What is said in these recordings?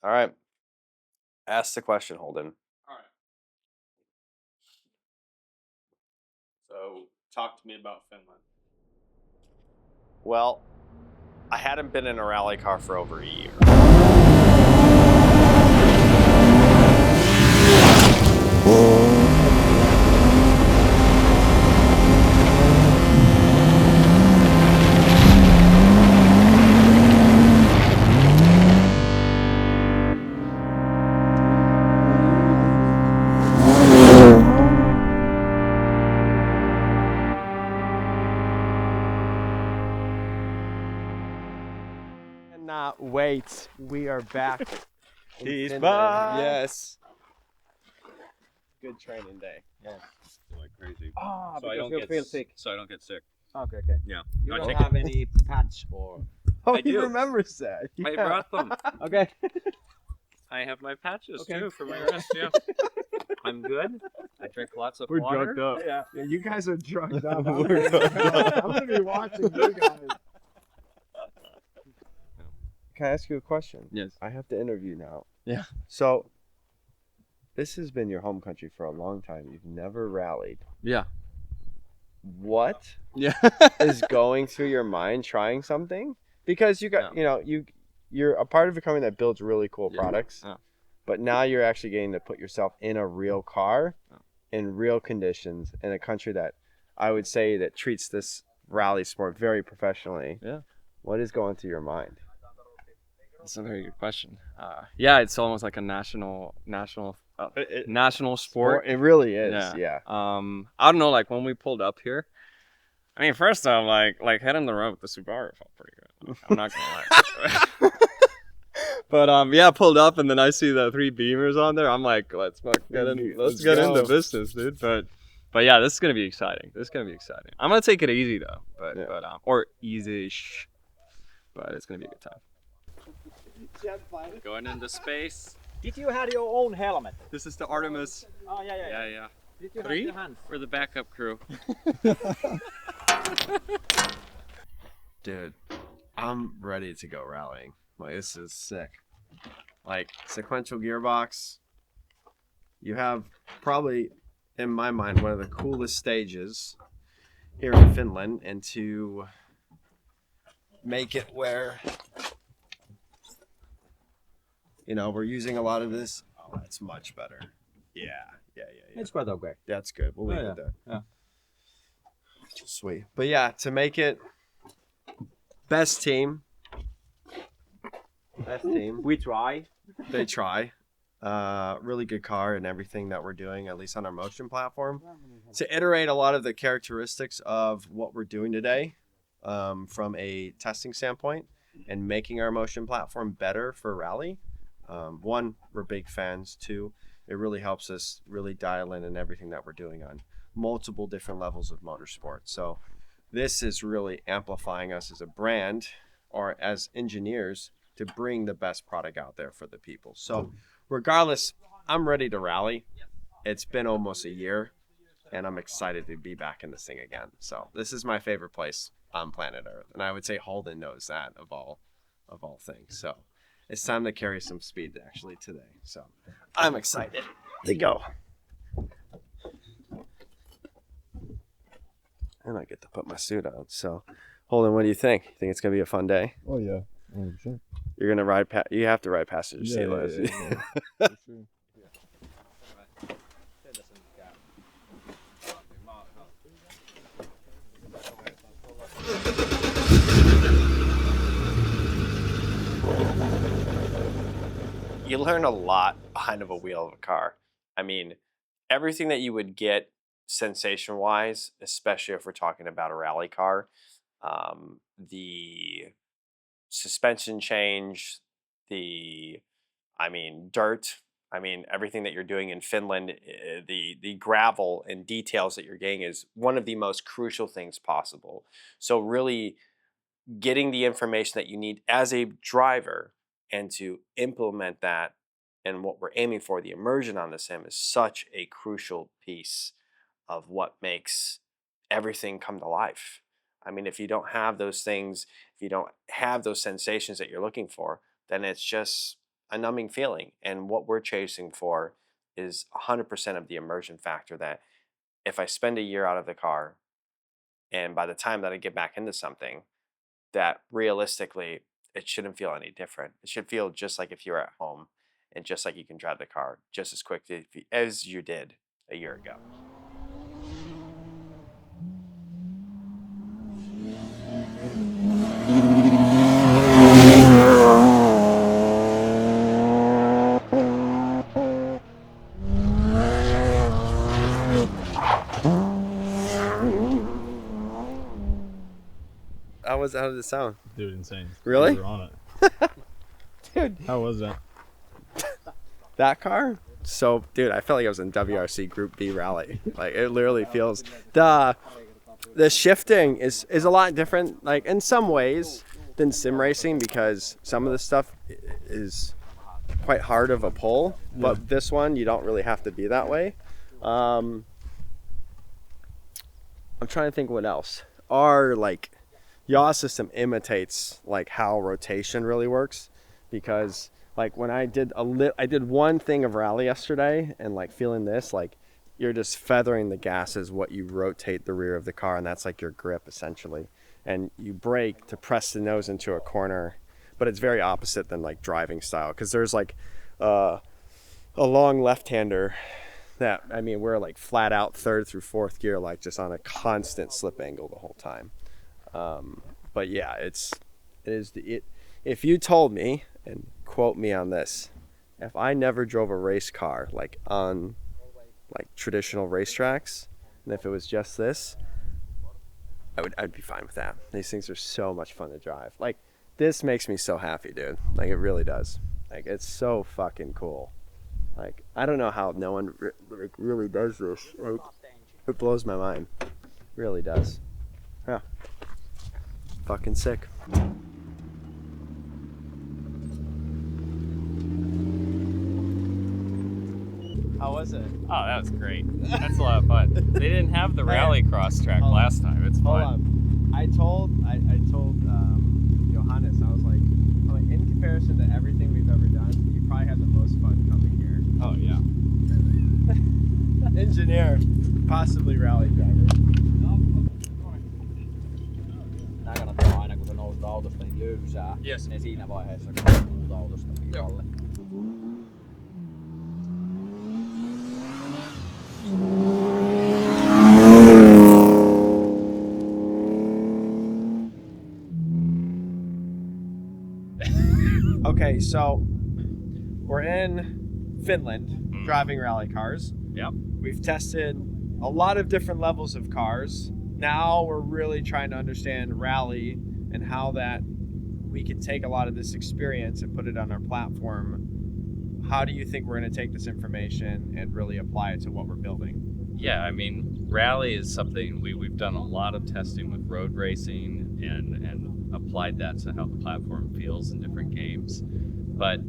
All right. Ask the question, Holden. All right. So, talk to me about Finland. Well, I hadn't been in a rally car for over a year. Cannot wait. We are back. He's Finland. back. Yes. Good training day. Yeah. Like crazy. Oh, So I don't get sick. So I don't get sick. Okay. Yeah. You I don't take have any patch or... I he do. remembers that. I Yeah. brought them. Okay. I have my patches Okay. too for my wrist. Yeah. I'm good. I drink lots of We're water. drugged up. Yeah, you guys are drugged up. I'm We're gonna be watching you guys. Can I ask you a question? Yes. I have to interview now. Yeah. So, this has been your home country for a long time. You've never rallied. Yeah. What Yeah. is going through your mind trying something? Because you got, you're a part of a company that builds really cool products. Yeah. But now you're actually getting to put yourself in a real car, in real conditions, in a country that I would say that treats this rally sport very professionally. Yeah. What is going through your mind? That's a very good question. Yeah, it's almost like a national sport. It really is. Yeah. I don't know. Like when we pulled up here, I mean, first off, like heading the road with the Subaru felt pretty good. I'm not gonna lie. But yeah, I pulled up and then I see the 3 Beamers on there. I'm like, let's get into business, dude. But yeah, this is gonna be exciting. I'm gonna take it easy though, or easy-ish. But it's gonna be a good time. Going into space. Did you have your own helmet? This is the Artemis. Oh yeah. Yeah. Did you 3? have your hands? We're the backup crew. Dude, I'm ready to go rallying. Like, this is sick. Like, sequential gearbox. You have probably, in my mind, one of the coolest stages here in Finland, and to make it where, we're using a lot of this. Oh, that's much better. Yeah. It's quite okay. That's good. We'll leave it there. Yeah. Sweet. But yeah, to make it best team. We try. They try. Really good car and everything that we're doing, at least on our motion platform. To iterate a lot of the characteristics of what we're doing today from a testing standpoint and making our motion platform better for rally. One, we're big fans. Two, it really helps us really dial in everything that we're doing on multiple different levels of motorsport. So this is really amplifying us as a brand or as engineers to bring the best product out there for the people. So regardless, I'm ready to rally. It's been almost a year and I'm excited to be back in this thing again. So this is my favorite place on planet Earth. And I would say Holden knows that of all things. So it's time to carry some speed actually today. So I'm excited to go. And I get to put my suit on. So Holden, what do you think? You think it's going to be a fun day? Oh yeah, 100%. You're going to ride you have to ride passenger seat. Yeah. For sure. You learn a lot behind of a wheel of a car. I mean, everything that you would get sensation-wise, especially if we're talking about a rally car, the suspension change, dirt, everything that you're doing in Finland, the gravel and details that you're getting is one of the most crucial things possible. So really getting the information that you need as a driver and to implement that and what we're aiming for, the immersion on the sim is such a crucial piece of what makes everything come to life. I mean, if you don't have those things, if you don't have those sensations that you're looking for, then it's just a numbing feeling. And what we're chasing for is 100% of the immersion factor, that if I spend a year out of the car and by the time that I get back into something, that realistically it shouldn't feel any different. It should feel just like if you were at home and just like you can drive the car just as quickly as you did a year ago. How did it sound? Dude, insane. Really? We were on it. Dude, How was that? that car? So, dude, I felt like I was in WRC Group B rally. Like, it literally feels the shifting is a lot different, like in some ways, than sim racing, because some of the stuff is quite hard of a pull. But this one, you don't really have to be that way. I'm trying to think what else. Our like yaw system imitates like how rotation really works, because like when I did I did one thing of rally yesterday, and like feeling this, like you're just feathering the gas is what you rotate the rear of the car, and that's like your grip essentially. And you brake to press the nose into a corner, but it's very opposite than like driving style, because there's like a long left-hander that, I mean, we're like flat out third through fourth gear, like just on a constant slip angle the whole time. But yeah, if you told me, and quote me on this, if I never drove a race car like on like traditional racetracks, and if it was just this, I'd be fine with that. These things are so much fun to drive. Like, this makes me so happy, dude. Like, it really does. Like, it's so fucking cool. Like, I don't know how no one really does this. Like, it blows my mind. It really does. Yeah. Fucking sick. How was it? Oh, that was great. That's a lot of fun. They didn't have the rally cross track last time. It's Hold fun. on. I told Johannes, I was like, in comparison to everything we've ever done, you probably have the most fun coming here. Oh, yeah. Engineer, possibly rally driver. Nää kannattaa aina, kun se nousee autosta, niin löysää. Yes. Ne siinä vaiheessa, kun se tuut autosta pihalle. Okay, so we're in Finland driving rally cars. Yep. We've tested a lot of different levels of cars. Now we're really trying to understand rally and how that we can take a lot of this experience and put it on our platform. How do you think we're going to take this information and really apply it to what we're building? Yeah, I mean, rally is something we've done a lot of testing with road racing and applied that to how the platform feels in different games. But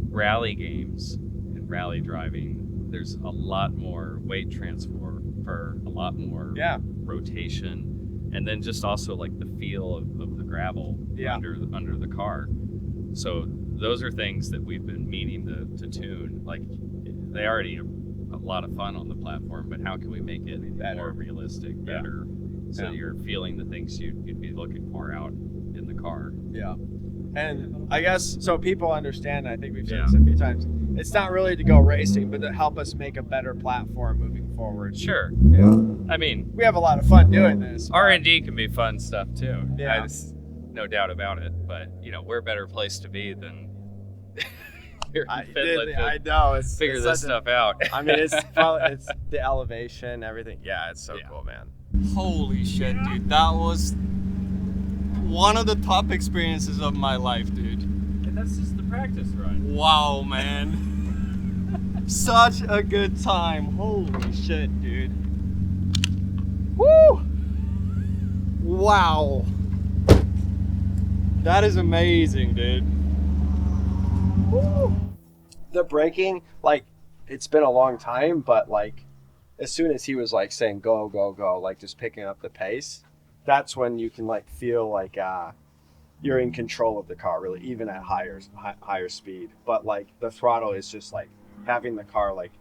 rally games and rally driving, there's a lot more weight transfer, a lot more rotation, and then just also like the feel of the gravel under the car. So those are things that we've been meaning to tune. Like, they already are a lot of fun on the platform, but how can we make it more realistic, better, so that you're feeling the things you'd be looking for out in the car. Yeah. And I guess, so people understand, I think we've said this a few times, it's not really to go racing, but to help us make a better platform moving forward. Sure. Yeah. I mean, We have a lot of fun doing this. R&D can be fun stuff too. Yeah. No doubt about it. But, we're a better place to be than here in Finland I to know. figure this stuff out. I mean, it's the elevation, everything. Yeah, it's so cool, man. Holy shit, dude. That was one of the top experiences of my life, dude. And that's just the practice run. Wow, man. Such a good time. Holy shit, dude. Woo! Wow. That is amazing, dude. Woo! The braking, like, it's been a long time, but like, as soon as he was like saying go, go, go, like just picking up the pace, that's when you can like feel like you're in control of the car really, even at higher speed. But like the throttle is just like having the car like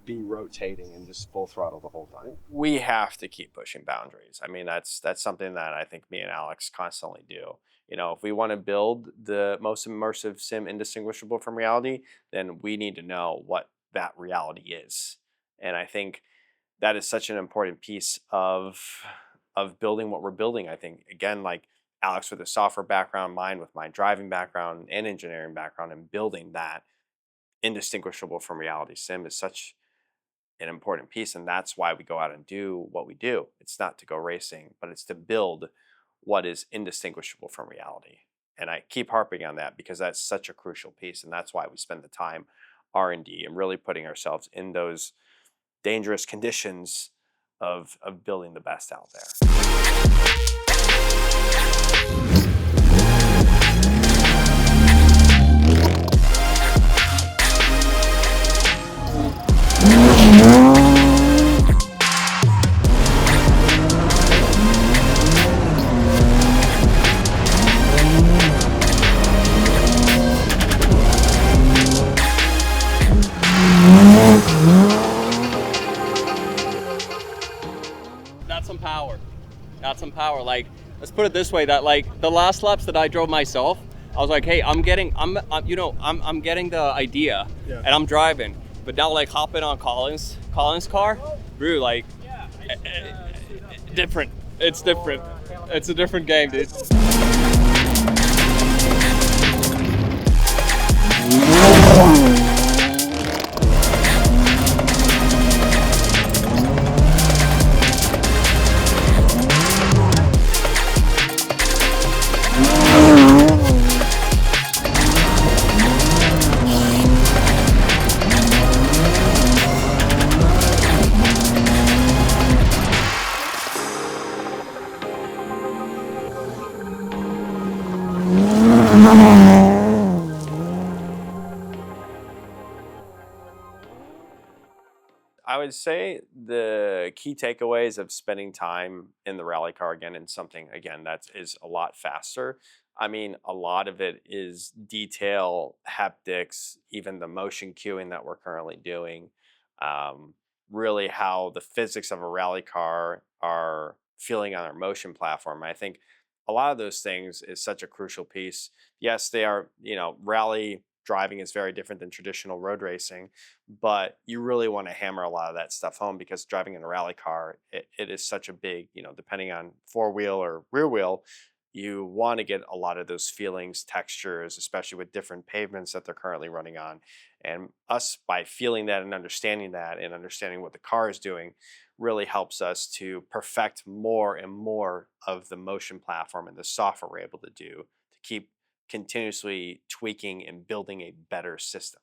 be rotating and just full throttle the whole time. We have to keep pushing boundaries. I mean, that's something that I think me and Alex constantly do. You know, if we want to build the most immersive sim indistinguishable from reality, then we need to know what that reality is. And I think that is such an important piece of building what we're building. I think, again, like Alex with a software background, mine with my driving background and engineering background, and building that indistinguishable from reality sim is such an important piece. And that's why we go out and do what we do. It's not to go racing, but it's to build what is indistinguishable from reality. And I keep harping on that because that's such a crucial piece. And that's why we spend the time R&D and really putting ourselves in those dangerous conditions of building the best out there. That's some power. Like, let's put it this way, that like the last laps that I drove myself, I was like, hey, I'm getting the idea, and I'm driving. But now like hopping on Collin's car, bro, like different. It's different. It's a different game, dude. I would say the key takeaways of spending time in the rally car again and something again that is a lot faster. I mean, a lot of it is detail, haptics, even the motion cueing that we're currently doing. Really how the physics of a rally car are feeling on our motion platform. I think a lot of those things is such a crucial piece. Yes, they are, rally driving is very different than traditional road racing, but you really want to hammer a lot of that stuff home because driving in a rally car, it is such a big, depending on four-wheel or rear wheel, you want to get a lot of those feelings, textures, especially with different pavements that they're currently running on. And us, by feeling that and understanding what the car is doing, really helps us to perfect more and more of the motion platform and the software we're able to do to keep continuously tweaking and building a better system.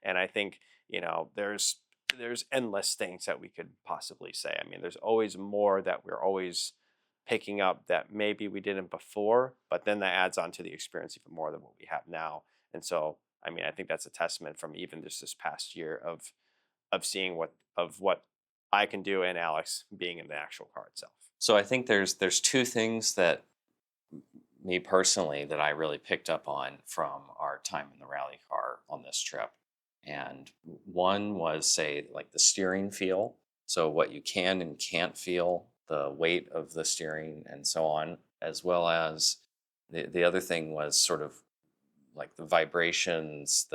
And I think, there's endless things that we could possibly say. I mean, there's always more that we're always picking up that maybe we didn't before, but then that adds on to the experience even more than what we have now. And so, I mean, I think that's a testament from even just this past year of seeing what I can do and Alex being in the actual car itself. So I think there's two things that me personally that I really picked up on from our time in the rally car on this trip. And one was, say, like the steering feel. So what you can and can't feel, the weight of the steering and so on, as well as the other thing was sort of like the vibrations,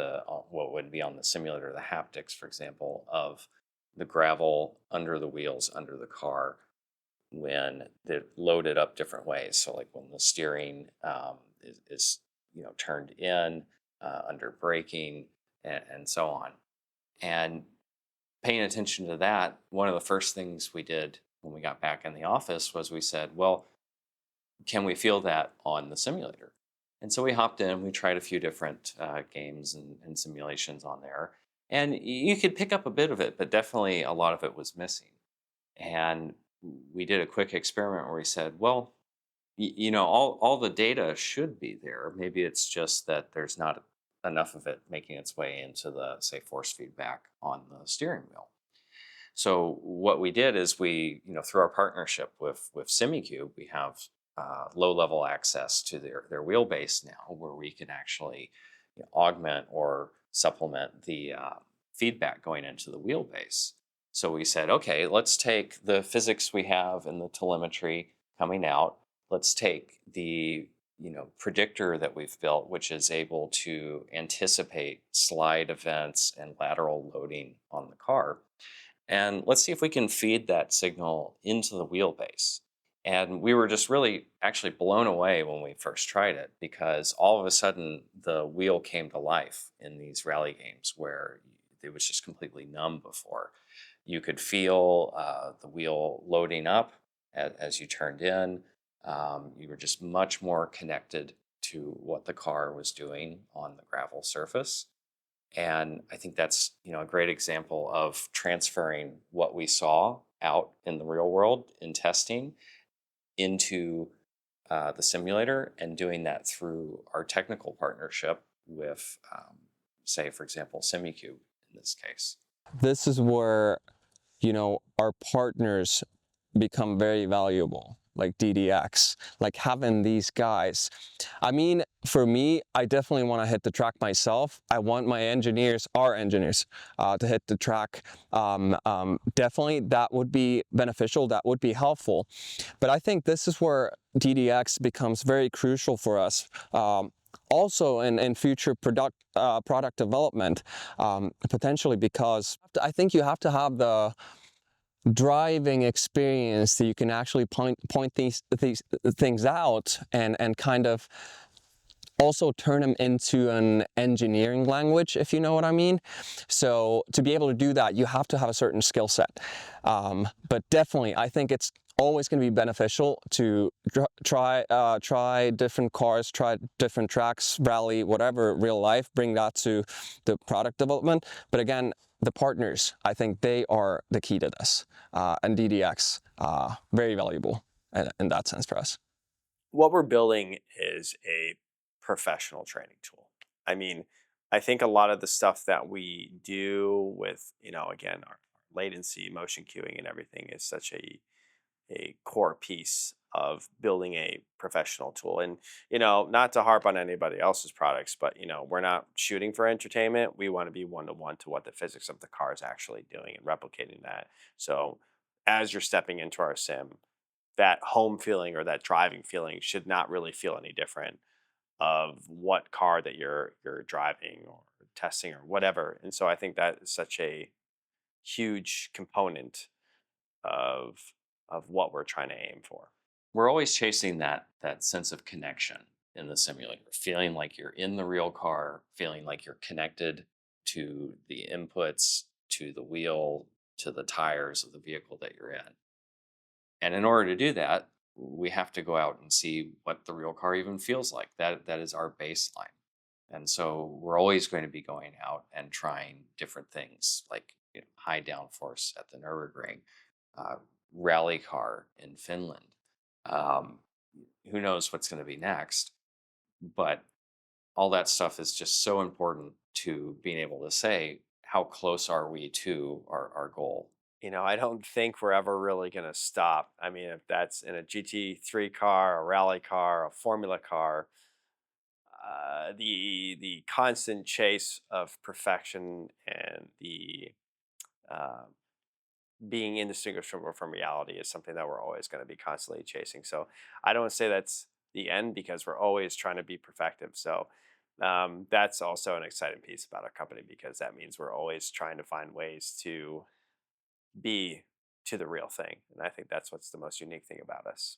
what would be on the simulator, the haptics, for example, of the gravel under the wheels, under the car, when they're loaded up different ways. So like when the steering is turned in under braking and so on. And paying attention to that, one of the first things we did when we got back in the office was we said, well, can we feel that on the simulator? And so we hopped in, we tried a few different games and simulations on there. And you could pick up a bit of it, but definitely a lot of it was missing. And we did a quick experiment where we said, well, all the data should be there. Maybe it's just that there's not enough of it making its way into the, say, force feedback on the steering wheel. So what we did is we, through our partnership with Simucube, we have low-level access to their wheelbase now, where we can actually augment or supplement the feedback going into the wheelbase. So we said, okay, let's take the physics we have in the telemetry coming out. Let's take the predictor that we've built, which is able to anticipate slide events and lateral loading on the car. And let's see if we can feed that signal into the wheelbase. And we were just really actually blown away when we first tried it, because all of a sudden the wheel came to life in these rally games where it was just completely numb before. You could feel the wheel loading up as you turned in. You were just much more connected to what the car was doing on the gravel surface. And I think that's a great example of transferring what we saw out in the real world in testing into the simulator, and doing that through our technical partnership with, say, for example, Simucube in this case. This is where, our partners become very valuable, like DDX, like having these guys. I mean, for me, I definitely want to hit the track myself. I want my engineers, our engineers, to hit the track. Definitely that would be beneficial, that would be helpful. But I think this is where DDX becomes very crucial for us. Also in future product development, potentially, because I think you have to have the driving experience that you can actually point these things out and kind of also turn them into an engineering language, if you know what I mean. So to be able to do that, you have to have a certain skill set. But definitely, I think it's always going to be beneficial to try different cars, try different tracks, rally, whatever, real life, bring that to the product development. But again, the partners, I think they are the key to this. And DDX, very valuable in that sense for us. What we're building is a professional training tool. I mean, I think a lot of the stuff that we do with, again, our latency, motion queuing and everything is such a core piece of building a professional tool. And, not to harp on anybody else's products, but, we're not shooting for entertainment. We want to be one-to-one to what the physics of the car is actually doing and replicating that. So as you're stepping into our sim, that home feeling or that driving feeling should not really feel any different of what car that you're driving or testing or whatever. And so I think that is such a huge component of what we're trying to aim for. We're always chasing that sense of connection in the simulator, feeling like you're in the real car, feeling like you're connected to the inputs, to the wheel, to the tires of the vehicle that you're in. And in order to do that, we have to go out and see what the real car even feels like. That is our baseline. And so we're always going to be going out and trying different things, like high downforce at the Nürburgring, rally car in Finland. Who knows what's going to be next? But all that stuff is just so important to being able to say, how close are we to our goal? I don't think we're ever really going to stop. I mean, if that's in a GT3 car, a rally car, a Formula car, the constant chase of perfection and the being indistinguishable from reality is something that we're always going to be constantly chasing. So I don't say that's the end, because we're always trying to be perfective. So that's also an exciting piece about our company, because that means we're always trying to find ways to be to the real thing. And I think that's what's the most unique thing about us.